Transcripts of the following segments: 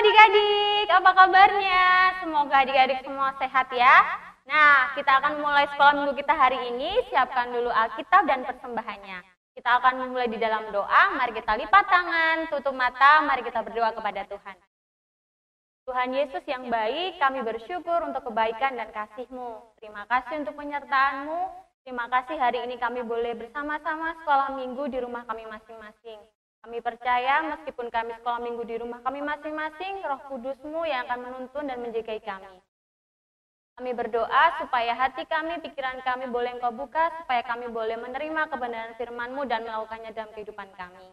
adik-adik, apa kabarnya? Semoga adik-adik semua sehat ya. Nah, kita akan mulai sekolah minggu kita hari ini. Siapkan dulu Alkitab dan persembahannya. Kita akan memulai di dalam doa. Mari kita lipat tangan, tutup mata, mari kita berdoa kepada Tuhan. Tuhan Yesus yang baik, kami bersyukur untuk kebaikan dan kasih-Mu. Terima kasih untuk penyertaan-Mu. Terima kasih hari ini kami boleh bersama-sama sekolah minggu di rumah kami masing-masing. Kami percaya meskipun kami sekolah minggu di rumah kami masing-masing, Roh Kudus-Mu yang akan menuntun dan menjagai kami. Kami berdoa supaya hati kami, pikiran kami boleh Engkau buka, supaya kami boleh menerima kebenaran firman-Mu dan melakukannya dalam kehidupan kami.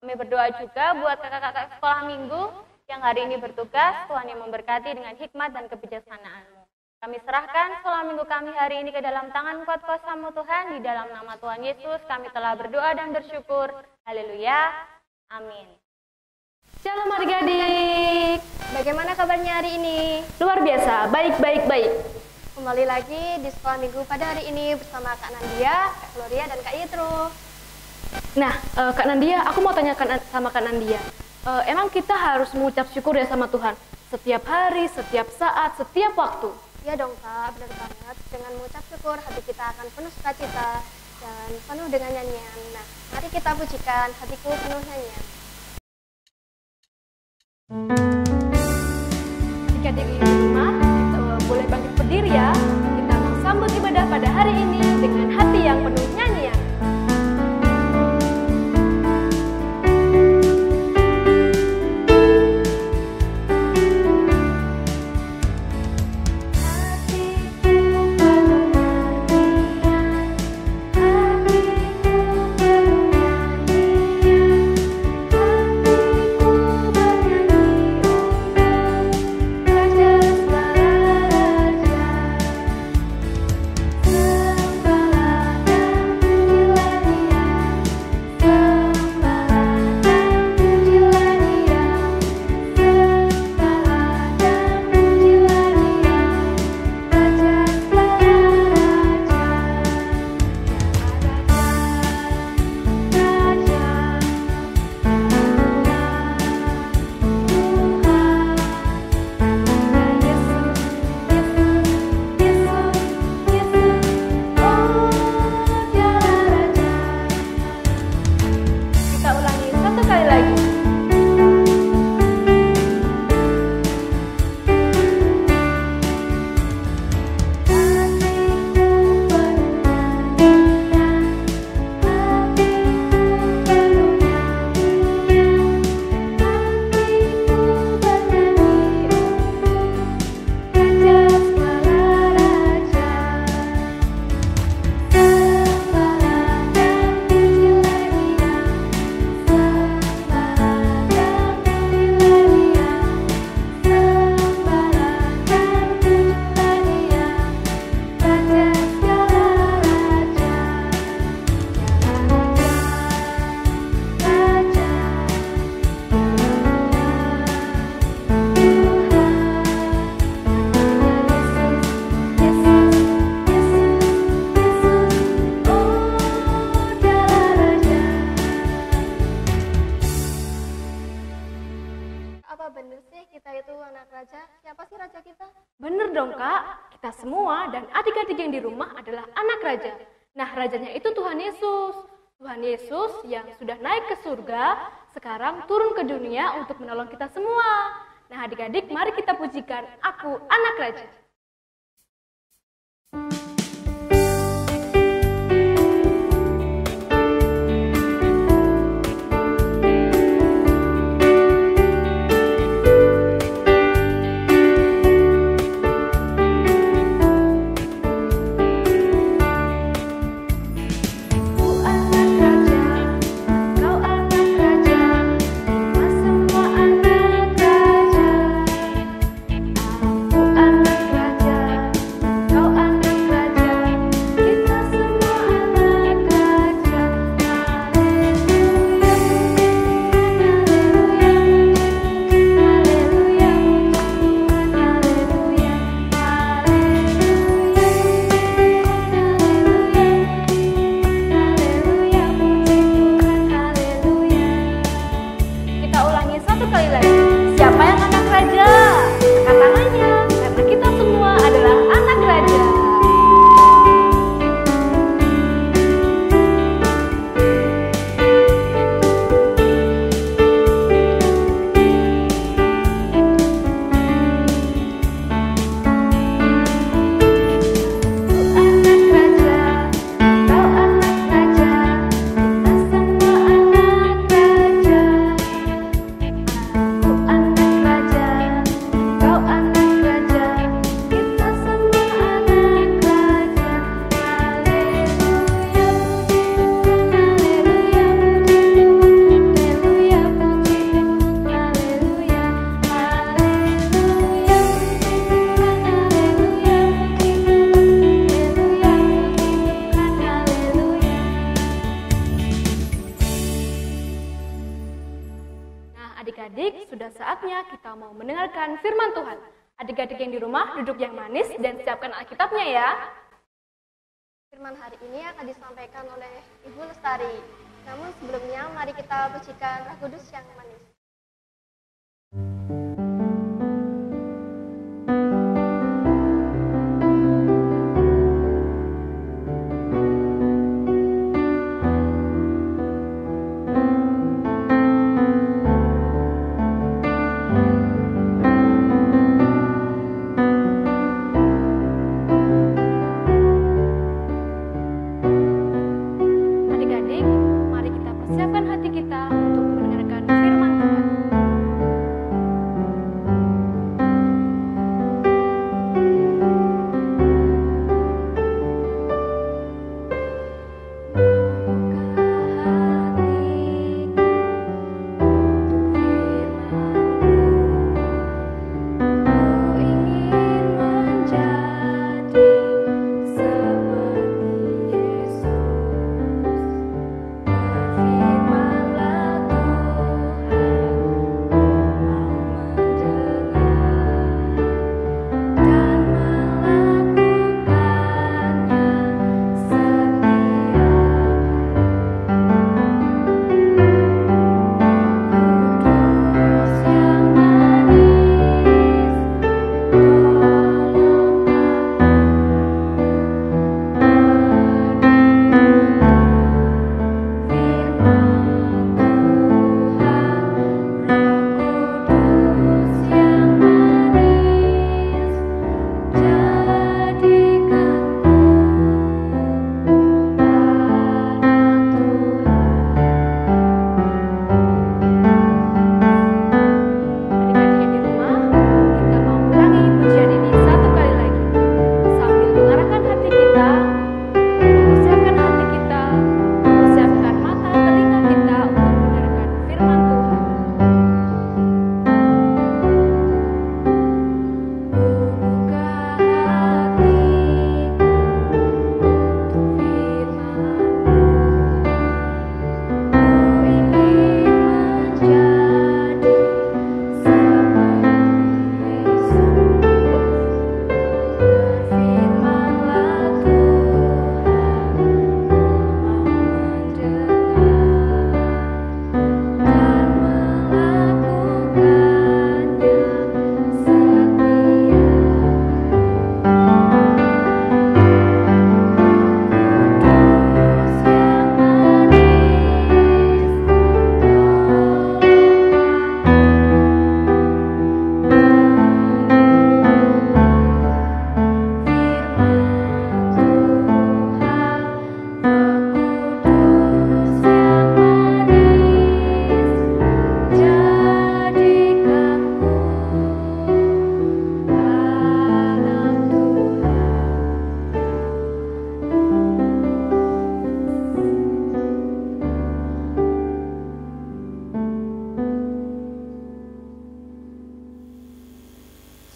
Kami berdoa juga buat kakak-kakak sekolah minggu yang hari ini bertugas, Tuhan yang memberkati dengan hikmat dan kebijaksanaan-Mu. Kami serahkan sekolah minggu kami hari ini ke dalam tangan kuat kuasa-Mu Tuhan, di dalam nama Tuhan Yesus kami telah berdoa dan bersyukur. Haleluya, amin. Shalom adik-adik. Bagaimana kabarnya hari ini? Luar biasa, baik. Kembali lagi di sekolah minggu pada hari ini bersama Kak Nandia, Kak Gloria, dan Kak Yitro. Nah, Kak Nandia, aku mau tanyakan sama Kak Nandia. Emang kita harus mengucap syukur ya sama Tuhan? Setiap hari, setiap saat, setiap waktu? Ya dong Kak, benar banget. Dengan mengucap syukur, hati kita akan penuh sukacita dan penuh dengan nyanyian. Nah, mari kita pujikan hatiku penuh nyanyian. Adik-adik di rumah, boleh bangkit berdiri ya. Kita mau sambut ibadah pada hari ini dengan hati yang penuh nyanyian. Bener dong Kak, kita semua dan adik-adik yang di rumah adalah anak raja. Nah, rajanya itu Tuhan Yesus. Tuhan Yesus yang sudah naik ke surga, sekarang turun ke dunia untuk menolong kita semua. Nah, adik-adik, mari kita pujikan Aku Anak Raja. Sekali lagi, siapa yang anak raja? Adik-adik, sudah saatnya kita mau mendengarkan firman Tuhan. Adik-adik yang di rumah, duduk yang manis dan siapkan Alkitabnya ya. Firman hari ini akan disampaikan oleh Ibu Lestari. Namun sebelumnya, mari kita pujikan Roh Kudus yang manis.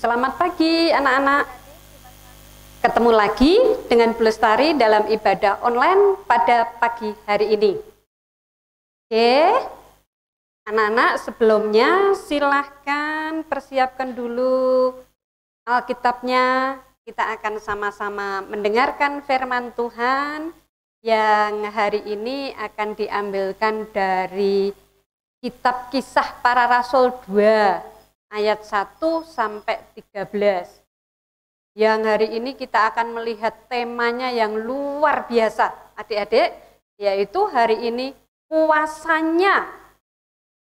Selamat pagi anak-anak. Ketemu lagi dengan Bu Lestari dalam ibadah online pada pagi hari ini. Oke, anak-anak sebelumnya silahkan persiapkan dulu Alkitabnya. Kita akan sama-sama mendengarkan firman Tuhan yang hari ini akan diambilkan dari Kitab Kisah Para Rasul 2. Ayat 1 sampai 13. Yang hari ini kita akan melihat temanya yang luar biasa, adik-adik, yaitu hari ini kuasanya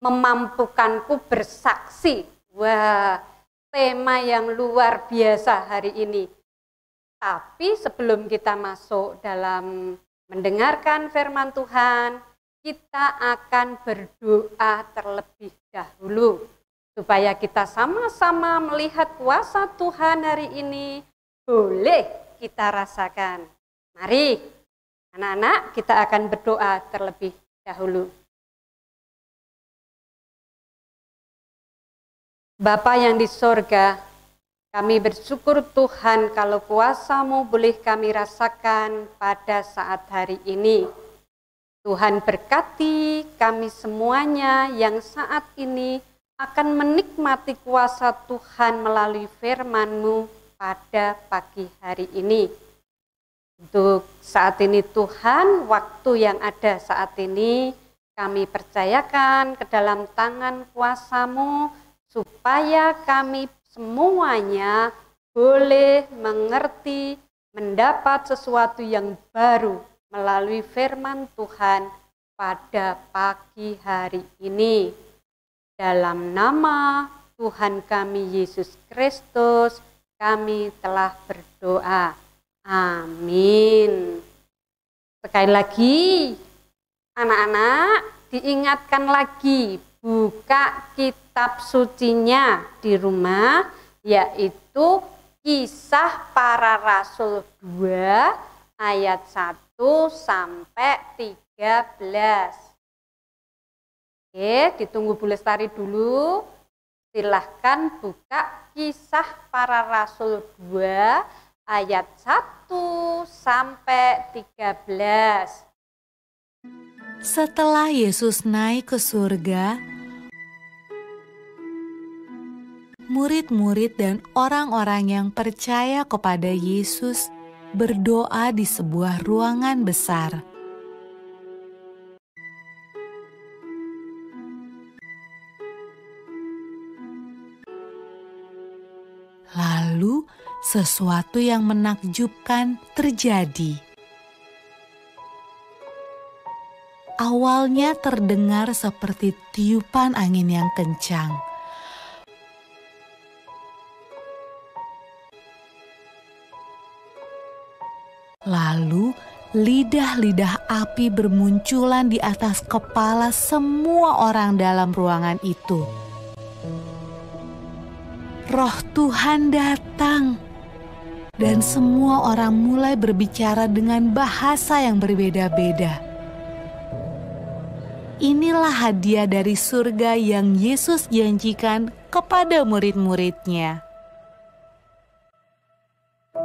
memampukanku bersaksi. Wah, tema yang luar biasa hari ini. Tapi sebelum kita masuk dalam mendengarkan firman Tuhan, kita akan berdoa terlebih dahulu. Supaya kita sama-sama melihat kuasa Tuhan hari ini, boleh kita rasakan. Mari, anak-anak, kita akan berdoa terlebih dahulu. Bapa yang di sorga, kami bersyukur Tuhan kalau kuasa-Mu boleh kami rasakan pada saat hari ini. Tuhan berkati kami semuanya yang saat ini akan menikmati kuasa Tuhan melalui firman-Mu pada pagi hari ini. Untuk saat ini Tuhan, waktu yang ada saat ini kami percayakan ke dalam tangan kuasa-Mu supaya kami semuanya boleh mengerti, mendapat sesuatu yang baru melalui firman Tuhan pada pagi hari ini. Dalam nama Tuhan kami Yesus Kristus, kami telah berdoa. Amin. Sekali lagi, anak-anak diingatkan lagi, buka kitab sucinya di rumah, yaitu Kisah Para Rasul 2 ayat 1 sampai 13. Oke, ditunggu Bu Lestari dulu. Silahkan buka Kisah Para Rasul 2 ayat 1 sampai 13. Setelah Yesus naik ke surga, murid-murid dan orang-orang yang percaya kepada Yesus berdoa di sebuah ruangan besar. Lalu sesuatu yang menakjubkan terjadi. Awalnya terdengar seperti tiupan angin yang kencang. Lalu lidah-lidah api bermunculan di atas kepala semua orang dalam ruangan itu. Roh Tuhan datang dan semua orang mulai berbicara dengan bahasa yang berbeda-beda. Inilah hadiah dari surga yang Yesus janjikan kepada murid-muridnya.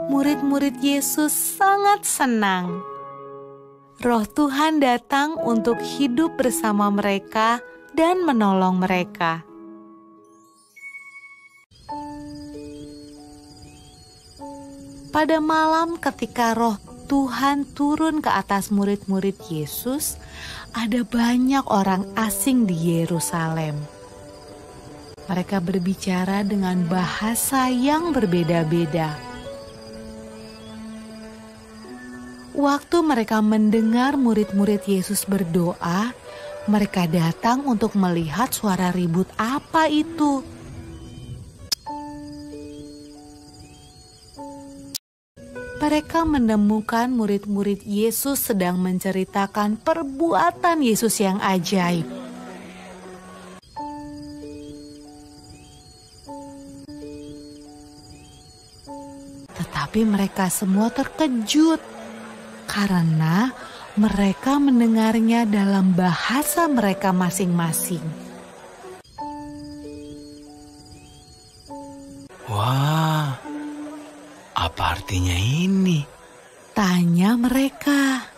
Murid-murid Yesus sangat senang. Roh Tuhan datang untuk hidup bersama mereka dan menolong mereka. Pada malam ketika Roh Tuhan turun ke atas murid-murid Yesus, ada banyak orang asing di Yerusalem. Mereka berbicara dengan bahasa yang berbeda-beda. Waktu mereka mendengar murid-murid Yesus berdoa, mereka datang untuk melihat suara ribut apa itu. Mereka menemukan murid-murid Yesus sedang menceritakan perbuatan Yesus yang ajaib. Tetapi mereka semua terkejut karena mereka mendengarnya dalam bahasa mereka masing-masing. Wah, apa artinya ini? Tanya mereka.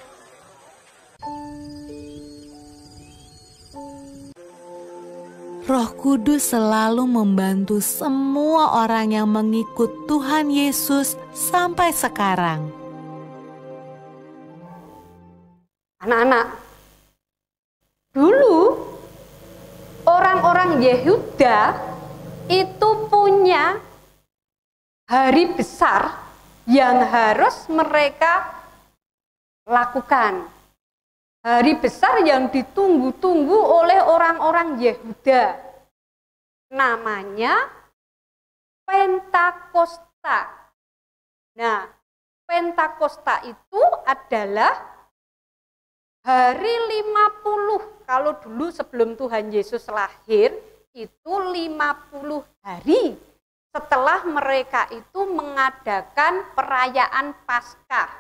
Roh Kudus selalu membantu semua orang yang mengikut Tuhan Yesus sampai sekarang. Anak-anak, dulu orang-orang Yehuda itu punya hari besar yang harus mereka lakukan. Hari besar yang ditunggu-tunggu oleh orang-orang Yehuda. Namanya Pentakosta. Nah, Pentakosta itu adalah hari 50, kalau dulu sebelum Tuhan Yesus lahir, itu 50 hari setelah mereka itu mengadakan perayaan Paskah.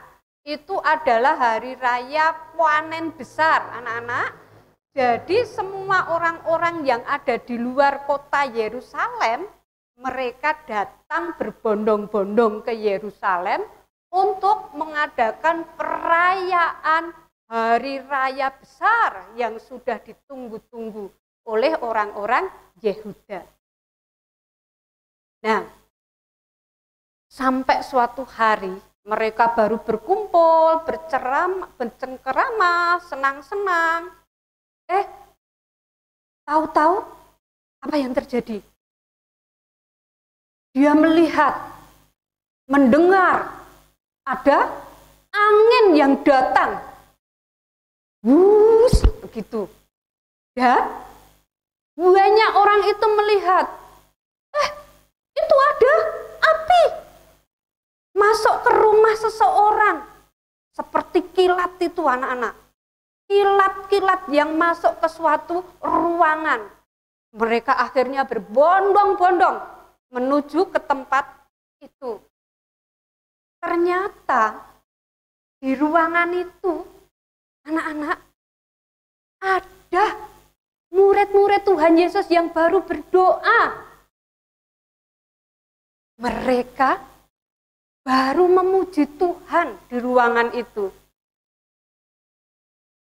Itu adalah hari raya panen besar, anak-anak. Jadi semua orang-orang yang ada di luar kota Yerusalem, mereka datang berbondong-bondong ke Yerusalem untuk mengadakan perayaan hari raya besar yang sudah ditunggu-tunggu oleh orang-orang Yehuda. Nah, sampai suatu hari mereka baru berkumpul, bercengkerama, senang-senang. Tahu-tahu apa yang terjadi? Dia melihat, mendengar ada angin yang datang. Wus, begitu. Dan banyak orang itu melihat, itu ada api masuk ke rumah seseorang. Seperti kilat itu anak-anak. Kilat-kilat yang masuk ke suatu ruangan. Mereka akhirnya berbondong-bondong menuju ke tempat itu. Ternyata di ruangan itu, anak-anak, ada murid-murid Tuhan Yesus yang baru berdoa. Mereka baru memuji Tuhan di ruangan itu.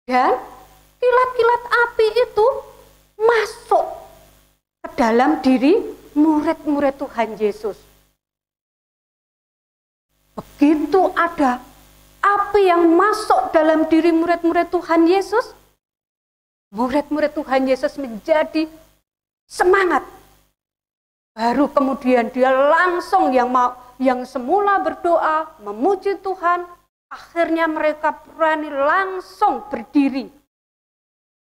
Dan kilat-kilat api itu masuk ke dalam diri murid-murid Tuhan Yesus. Begitu ada api yang masuk dalam diri murid-murid Tuhan Yesus, murid-murid Tuhan Yesus menjadi semangat. Baru kemudian dia langsung yang semula berdoa, memuji Tuhan, akhirnya mereka berani langsung berdiri.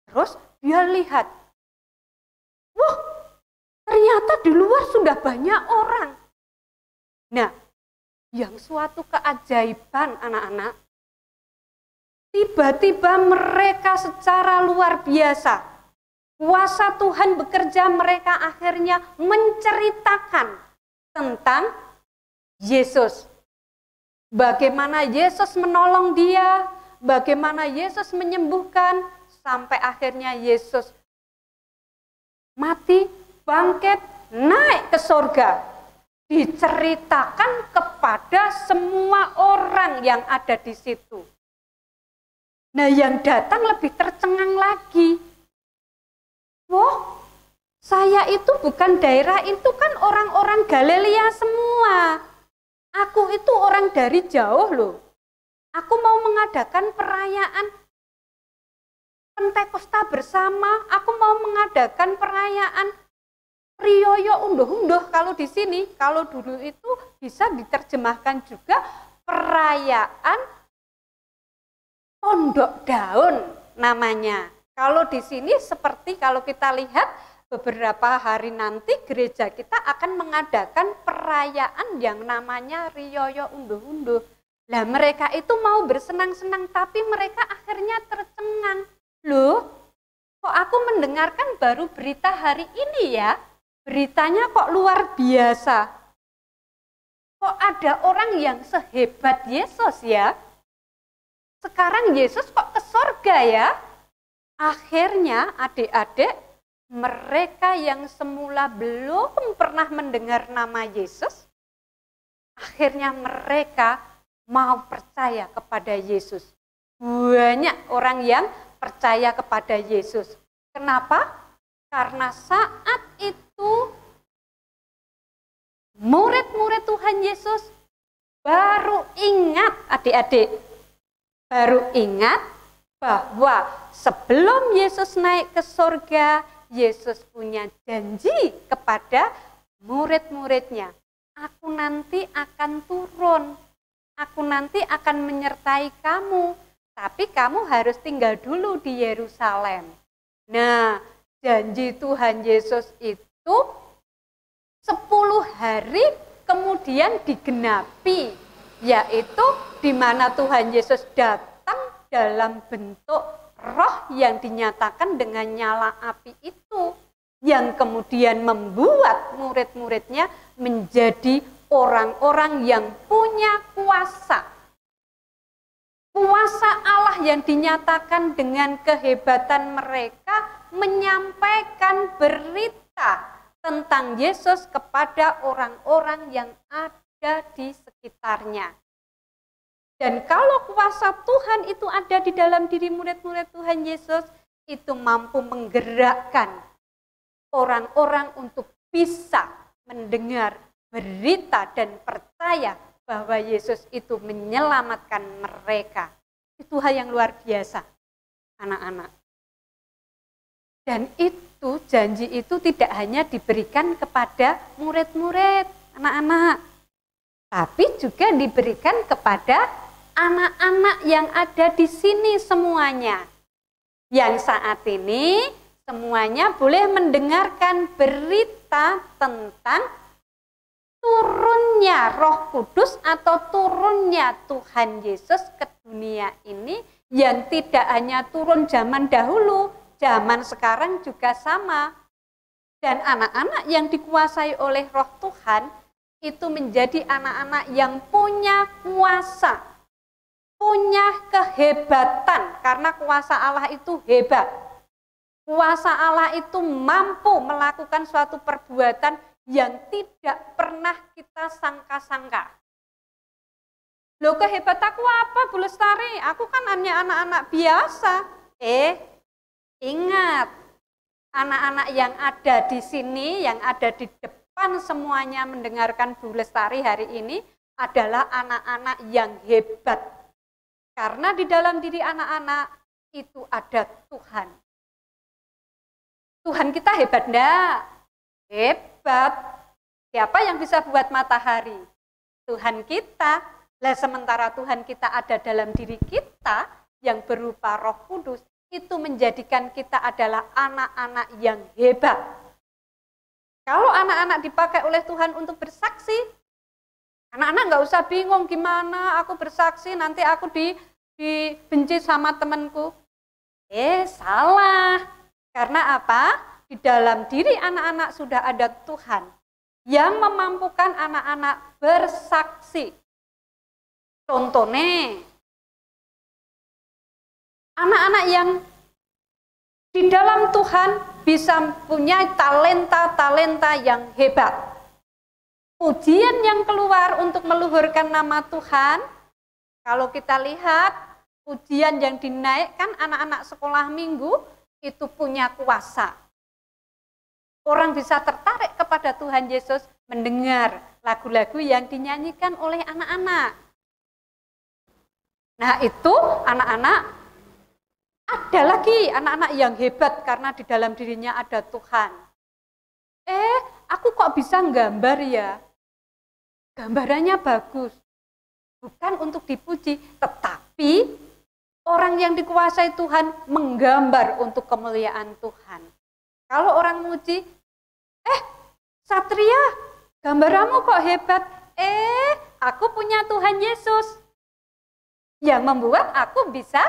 Terus dia lihat, wah, ternyata di luar sudah banyak orang. Nah, yang suatu keajaiban anak-anak, tiba-tiba mereka secara luar biasa, kuasa Tuhan bekerja, mereka akhirnya menceritakan tentang Yesus. Bagaimana Yesus menolong dia, bagaimana Yesus menyembuhkan, sampai akhirnya Yesus mati, bangkit, naik ke surga. Diceritakan kepada semua orang yang ada di situ. Nah, yang datang lebih tercengang lagi. Wah, saya itu bukan daerah itu, kan orang-orang Galilea semua. Aku itu orang dari jauh loh. Aku mau mengadakan perayaan Pentakosta bersama. Aku mau mengadakan perayaan Rioyo Unduh-Unduh. Kalau di sini, kalau dulu itu bisa diterjemahkan juga perayaan Pondok Daun namanya. Kalau di sini seperti kalau kita lihat beberapa hari nanti gereja kita akan mengadakan perayaan yang namanya Rioyo Unduh-Unduh. Lah mereka itu mau bersenang-senang tapi mereka akhirnya tercengang. Loh, kok aku mendengarkan baru berita hari ini ya? Beritanya kok luar biasa. Kok ada orang yang sehebat Yesus ya? Sekarang Yesus kok ke surga ya? Akhirnya adik-adik, mereka yang semula belum pernah mendengar nama Yesus, akhirnya mereka mau percaya kepada Yesus. Banyak orang yang percaya kepada Yesus. Kenapa? Karena saat itu murid-murid Tuhan Yesus baru ingat, adik-adik, baru ingat bahwa sebelum Yesus naik ke surga, Yesus punya janji kepada murid-muridnya. Aku nanti akan turun, aku nanti akan menyertai kamu, tapi kamu harus tinggal dulu di Yerusalem. Nah, janji Tuhan Yesus itu 10 hari kemudian digenapi, yaitu di mana Tuhan Yesus datang dalam bentuk roh yang dinyatakan dengan nyala api itu, yang kemudian membuat murid-muridnya menjadi orang-orang yang punya kuasa. Kuasa Allah yang dinyatakan dengan kehebatan mereka menyampaikan berita tentang Yesus kepada orang-orang yang ada di sekitarnya. Dan kalau kuasa Tuhan itu ada di dalam diri murid-murid Tuhan Yesus, itu mampu menggerakkan orang-orang untuk bisa mendengar berita dan percaya bahwa Yesus itu menyelamatkan mereka. Itu hal yang luar biasa, anak-anak. Dan itu, janji itu tidak hanya diberikan kepada murid-murid, anak-anak, tapi juga diberikan kepada anak-anak yang ada di sini semuanya. Yang saat ini semuanya boleh mendengarkan berita tentang turunnya Roh Kudus atau turunnya Tuhan Yesus ke dunia ini, yang tidak hanya turun zaman dahulu, zaman sekarang juga sama. Dan anak-anak yang dikuasai oleh Roh Tuhan itu menjadi anak-anak yang punya kuasa, punya kehebatan, karena kuasa Allah itu hebat. Kuasa Allah itu mampu melakukan suatu perbuatan yang tidak pernah kita sangka-sangka. Loh, kehebatanku apa, Bu Lestari? Aku kan hanya anak-anak biasa. Ingat, anak-anak yang ada di sini, yang ada di depan semuanya mendengarkan Bu Lestari hari ini adalah anak-anak yang hebat. Karena di dalam diri anak-anak itu ada Tuhan. Tuhan kita hebat enggak? Hebat. Siapa yang bisa buat matahari? Tuhan kita. Lah sementara Tuhan kita ada dalam diri kita yang berupa Roh Kudus, itu menjadikan kita adalah anak-anak yang hebat. Kalau anak-anak dipakai oleh Tuhan untuk bersaksi, anak-anak nggak usah bingung gimana aku bersaksi nanti aku dibenci sama temanku. Salah. Karena apa? Di dalam diri anak-anak sudah ada Tuhan yang memampukan anak-anak bersaksi. Contohnya, anak-anak yang di dalam Tuhan bisa punya talenta-talenta yang hebat. Pujian yang keluar untuk meluhurkan nama Tuhan, kalau kita lihat pujian yang dinaikkan anak-anak sekolah minggu, itu punya kuasa. Orang bisa tertarik kepada Tuhan Yesus mendengar lagu-lagu yang dinyanyikan oleh anak-anak. Nah itu anak-anak, ada lagi anak-anak yang hebat karena di dalam dirinya ada Tuhan. Aku kok bisa nggambar ya? Gambarannya bagus. Bukan untuk dipuji, tetapi orang yang dikuasai Tuhan menggambar untuk kemuliaan Tuhan. Kalau orang muji, Satria, gambaranmu kok hebat. Aku punya Tuhan Yesus yang membuat aku bisa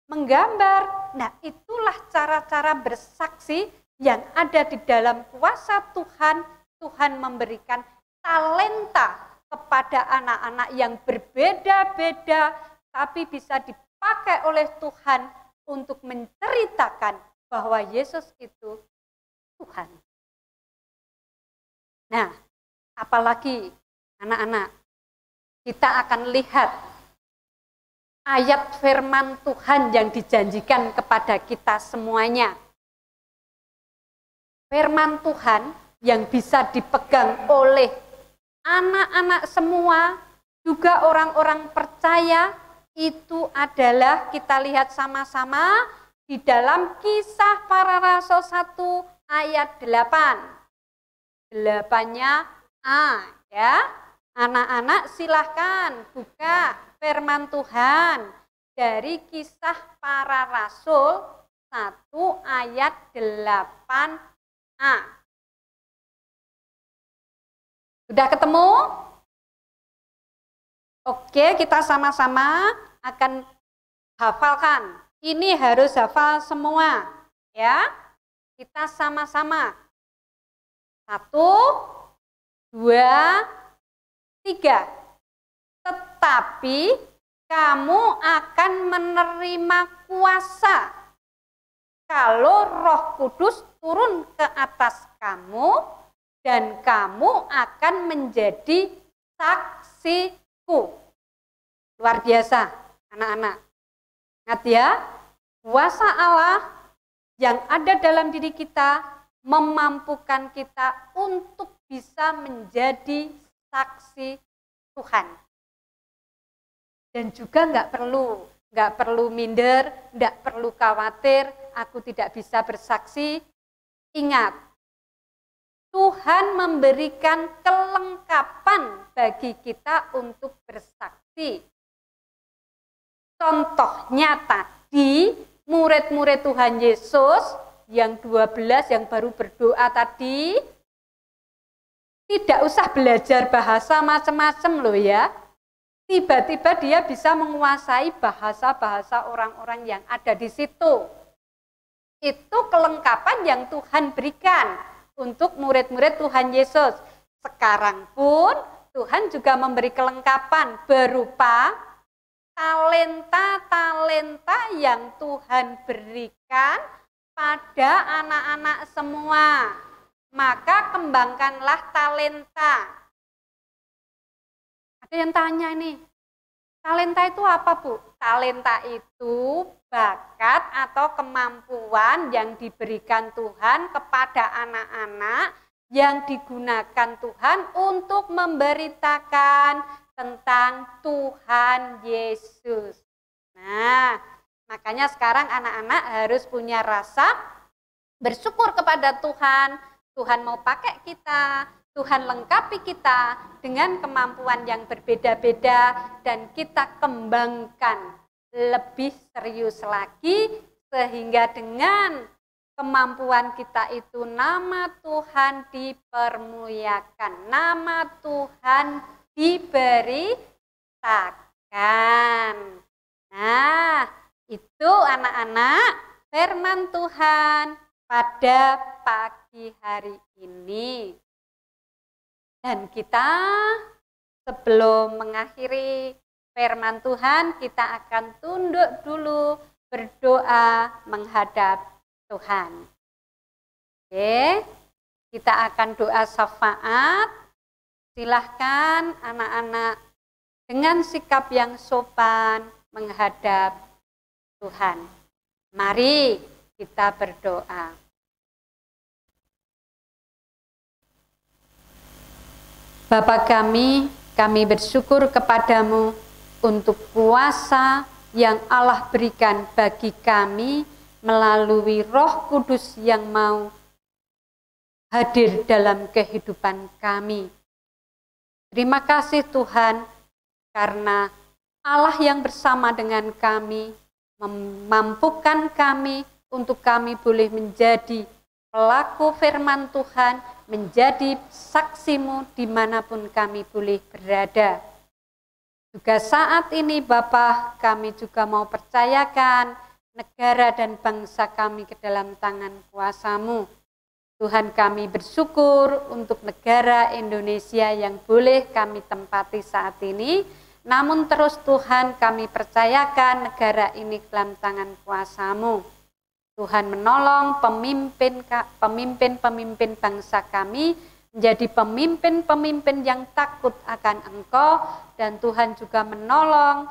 menggambar. Nah, itulah cara-cara bersaksi yang ada di dalam kuasa Tuhan. Tuhan memberikan talenta kepada anak-anak yang berbeda-beda, tapi bisa dipakai oleh Tuhan untuk menceritakan bahwa Yesus itu Tuhan. Nah, apalagi anak-anak, kita akan lihat ayat firman Tuhan yang dijanjikan kepada kita semuanya. Firman Tuhan yang bisa dipegang oleh anak-anak semua, juga orang-orang percaya, itu adalah kita lihat sama-sama di dalam Kisah Para Rasul 1 ayat 8. 8-nya A, ya. Anak-anak silahkan buka firman Tuhan dari Kisah Para Rasul 1 ayat 8a. Sudah ketemu? Oke, kita sama-sama akan hafalkan. Ini harus hafal semua, ya. Kita sama-sama. 1, 2, 3. Tetapi kamu akan menerima kuasa kalau Roh Kudus turun ke atas kamu, dan kamu akan menjadi saksiku. Luar biasa, anak-anak. Ingat ya, kuasa Allah yang ada dalam diri kita memampukan kita untuk bisa menjadi saksi Tuhan. Dan juga nggak perlu minder, nggak perlu khawatir, aku tidak bisa bersaksi. Ingat, Tuhan memberikan kelengkapan bagi kita untuk bersaksi. Contohnya tadi, murid-murid Tuhan Yesus yang 12 yang baru berdoa tadi, tidak usah belajar bahasa macam-macam loh ya. Tiba-tiba dia bisa menguasai bahasa-bahasa orang-orang yang ada di situ. Itu kelengkapan yang Tuhan berikan untuk murid-murid Tuhan Yesus. Sekarang pun Tuhan juga memberi kelengkapan berupa talenta-talenta yang Tuhan berikan pada anak-anak semua. Maka kembangkanlah talenta. Ada yang tanya nih, talenta itu apa, Bu? Talenta itu bakat atau kemampuan yang diberikan Tuhan kepada anak-anak yang digunakan Tuhan untuk memberitakan tentang Tuhan Yesus. Nah, makanya sekarang anak-anak harus punya rasa bersyukur kepada Tuhan. Tuhan mau pakai kita, Tuhan lengkapi kita dengan kemampuan yang berbeda-beda dan kita kembangkan lebih serius lagi sehingga dengan kemampuan kita itu nama Tuhan dipermuliakan, nama Tuhan diberitakan. Nah, itu anak-anak firman Tuhan pada pagi hari ini. Dan kita sebelum mengakhiri firman Tuhan, kita akan tunduk dulu berdoa menghadap Tuhan. Oke, kita akan doa syafaat. Silahkan anak-anak dengan sikap yang sopan menghadap Tuhan. Mari kita berdoa. Bapa kami bersyukur kepadamu untuk kuasa yang Allah berikan bagi kami melalui Roh Kudus yang mau hadir dalam kehidupan kami. Terima kasih Tuhan, karena Allah yang bersama dengan kami memampukan kami untuk kami boleh menjadi pelaku firman Tuhan, menjadi saksimu dimanapun kami boleh berada. Juga saat ini Bapa, kami juga mau percayakan negara dan bangsa kami ke dalam tangan kuasa-Mu. Tuhan, kami bersyukur untuk negara Indonesia yang boleh kami tempati saat ini. Namun terus Tuhan, kami percayakan negara ini ke dalam tangan kuasa-Mu. Tuhan menolong pemimpin-pemimpin bangsa kami menjadi pemimpin-pemimpin yang takut akan Engkau, dan Tuhan juga menolong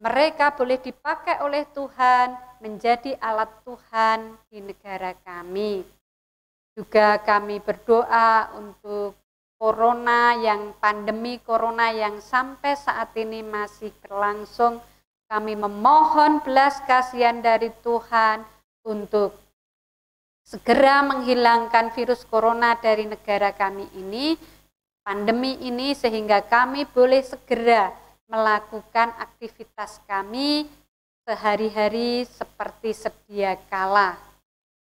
mereka boleh dipakai oleh Tuhan menjadi alat Tuhan di negara kami. Juga kami berdoa untuk pandemi corona yang sampai saat ini masih berlangsung. Kami memohon belas kasihan dari Tuhan untuk segera menghilangkan virus corona dari negara kami ini, pandemi ini, sehingga kami boleh segera melakukan aktivitas kami sehari-hari seperti sedia kala.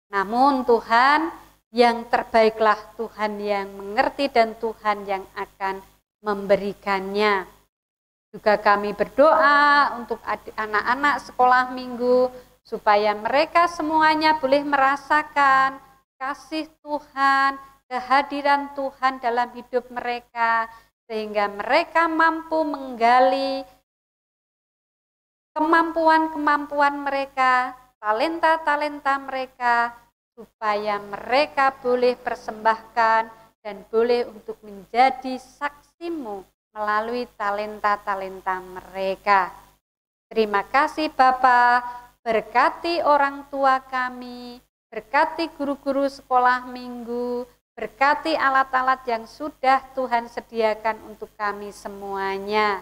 Namun Tuhan, yang terbaiklah Tuhan yang mengerti dan Tuhan yang akan memberikannya. Juga kami berdoa untuk anak-anak sekolah minggu, supaya mereka semuanya boleh merasakan kasih Tuhan, kehadiran Tuhan dalam hidup mereka, sehingga mereka mampu menggali kemampuan-kemampuan mereka, talenta-talenta mereka, supaya mereka boleh persembahkan dan boleh untuk menjadi saksi-Mu melalui talenta-talenta mereka. Terima kasih Bapa, berkati orang tua kami, berkati guru-guru sekolah minggu, berkati alat-alat yang sudah Tuhan sediakan untuk kami semuanya.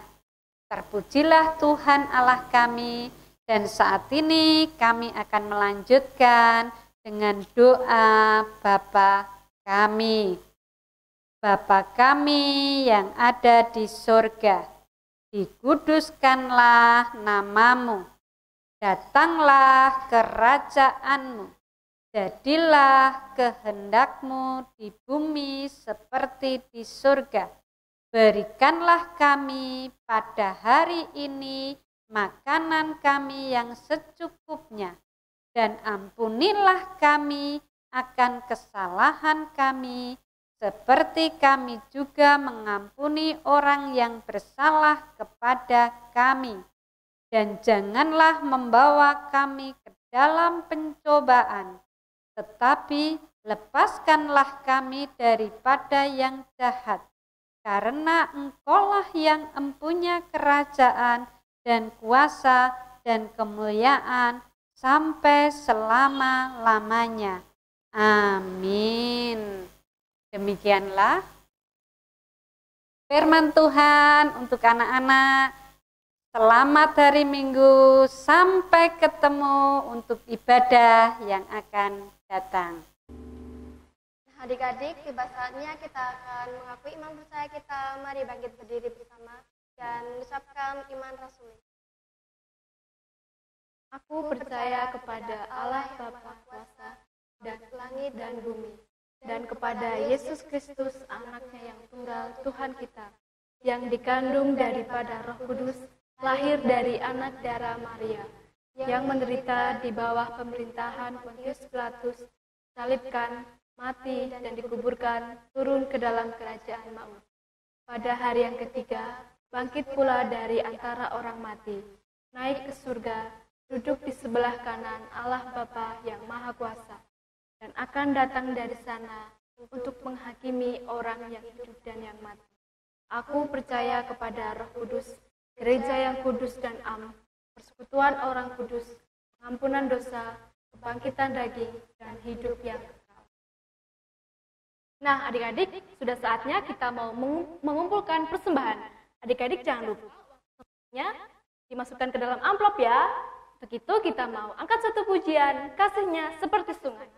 Terpujilah Tuhan Allah kami, dan saat ini kami akan melanjutkan dengan doa Bapa kami. Bapa kami yang ada di surga, dikuduskanlah namamu, datanglah kerajaanmu, jadilah kehendakmu di bumi seperti di surga. Berikanlah kami pada hari ini makanan kami yang secukupnya, dan ampunilah kami akan kesalahan kami, seperti kami juga mengampuni orang yang bersalah kepada kami. Dan janganlah membawa kami ke dalam pencobaan, tetapi lepaskanlah kami daripada yang jahat. Karena Engkaulah yang empunya kerajaan dan kuasa dan kemuliaan sampai selama-lamanya. Amin. Demikianlah firman Tuhan untuk anak-anak. Selamat hari Minggu, sampai ketemu untuk ibadah yang akan datang. Adik-adik, tiba saatnya kita akan mengakui iman percaya kita. Mari bangkit berdiri bersama dan mengucapkan iman rasuli. Aku percaya kepada Allah Bapa Kuasa dan langit dan bumi, dan kepada Yesus Kristus, anaknya yang tunggal, Tuhan kita, yang dikandung daripada Roh Kudus, lahir dari anak darah Maria, yang menderita di bawah pemerintahan Pontius Pilatus, salibkan, mati, dan dikuburkan, turun ke dalam kerajaan maut. Pada hari yang ketiga, bangkit pula dari antara orang mati, naik ke surga, duduk di sebelah kanan Allah Bapa yang Maha Kuasa, dan akan datang dari sana untuk menghakimi orang yang hidup dan yang mati. Aku percaya kepada Roh Kudus, gereja yang kudus dan am, persekutuan orang kudus, pengampunan dosa, kebangkitan daging, dan hidup yang kekal. Nah, adik-adik, sudah saatnya kita mau mengumpulkan persembahan. Adik-adik jangan lupa, semuanya dimasukkan ke dalam amplop ya. Begitu kita mau angkat satu pujian, kasihnya seperti sungai.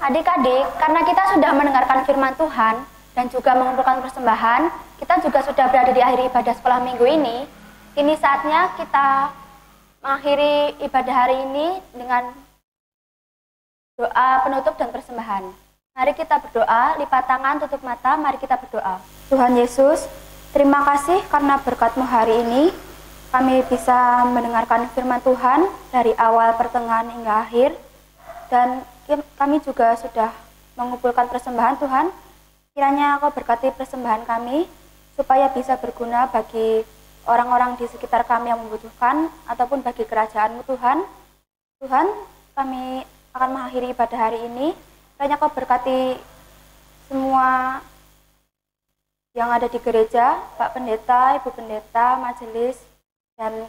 Adik-adik, karena kita sudah mendengarkan firman Tuhan dan juga mengumpulkan persembahan, kita juga sudah berada di akhir ibadah sekolah minggu ini. Kini saatnya kita mengakhiri ibadah hari ini dengan doa penutup dan persembahan. Mari kita berdoa, lipat tangan, tutup mata, mari kita berdoa. Tuhan Yesus, terima kasih karena berkat-Mu hari ini kami bisa mendengarkan firman Tuhan dari awal, pertengahan hingga akhir. Dan kami juga sudah mengumpulkan persembahan Tuhan. Kiranya Kau berkati persembahan kami supaya bisa berguna bagi orang-orang di sekitar kami yang membutuhkan ataupun bagi kerajaan-Mu Tuhan. Tuhan, kami akan mengakhiri ibadah hari ini. Kiranya Kau berkati semua yang ada di gereja, Pak Pendeta, Ibu Pendeta, majelis, dan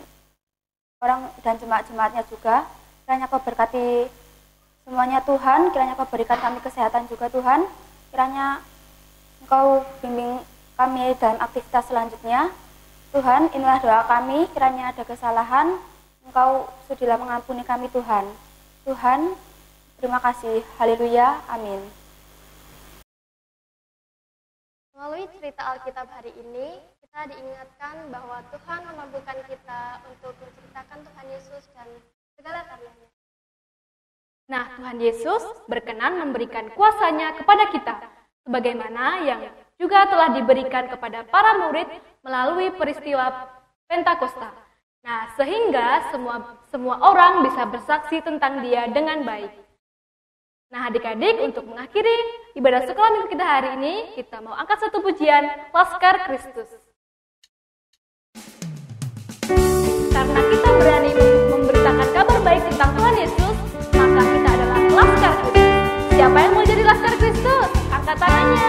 jemaat-jemaatnya juga. Kiranya Kau berkati semuanya Tuhan, kiranya Kau berikan kami kesehatan juga Tuhan. Kiranya Engkau bimbing kami dalam aktivitas selanjutnya. Tuhan, inilah doa kami, kiranya ada kesalahan, Engkau sudilah mengampuni kami Tuhan. Tuhan, terima kasih. Haleluya. Amin. Melalui cerita Alkitab hari ini, kita diingatkan bahwa Tuhan memampukan kita untuk menceritakan Tuhan Yesus dan segala karyanya. Nah, Tuhan Yesus berkenan memberikan kuasa-Nya kepada kita, sebagaimana yang juga telah diberikan kepada para murid melalui peristiwa Pentakosta. Nah, sehingga semua orang bisa bersaksi tentang Dia dengan baik. Nah, adik-adik, untuk mengakhiri ibadah sekolah minggu kita hari ini, kita mau angkat satu pujian, Laskar Kristus. Karena kita berani memberitakan kabar baik tentang Tuhan Yesus, maka kita adalah Laskar Kristus. Siapa yang mau jadi Laskar Kristus? Angkat tangannya.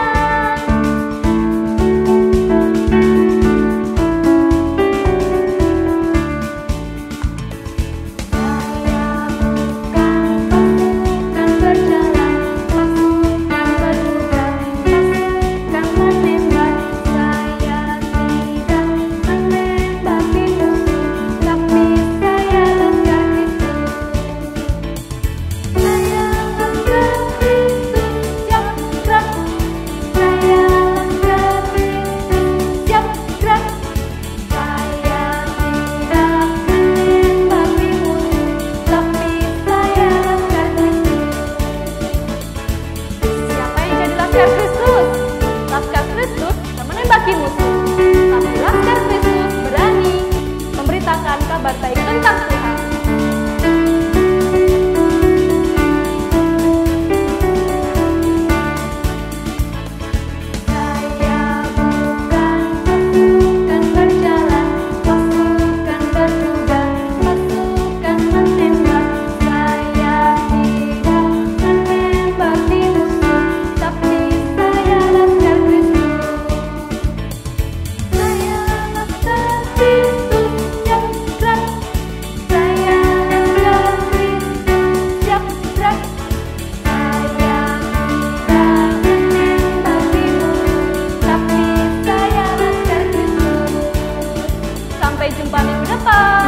Kabar baik tentang Tuhan. Saya bukan pasukan berjalan, pasukan berkuda, pasukan menembak. Saya tidak menembaki musuh, tapi saya Laskar Kristus. Saya Laskar Kristus. Sampai jumpa minggu depan.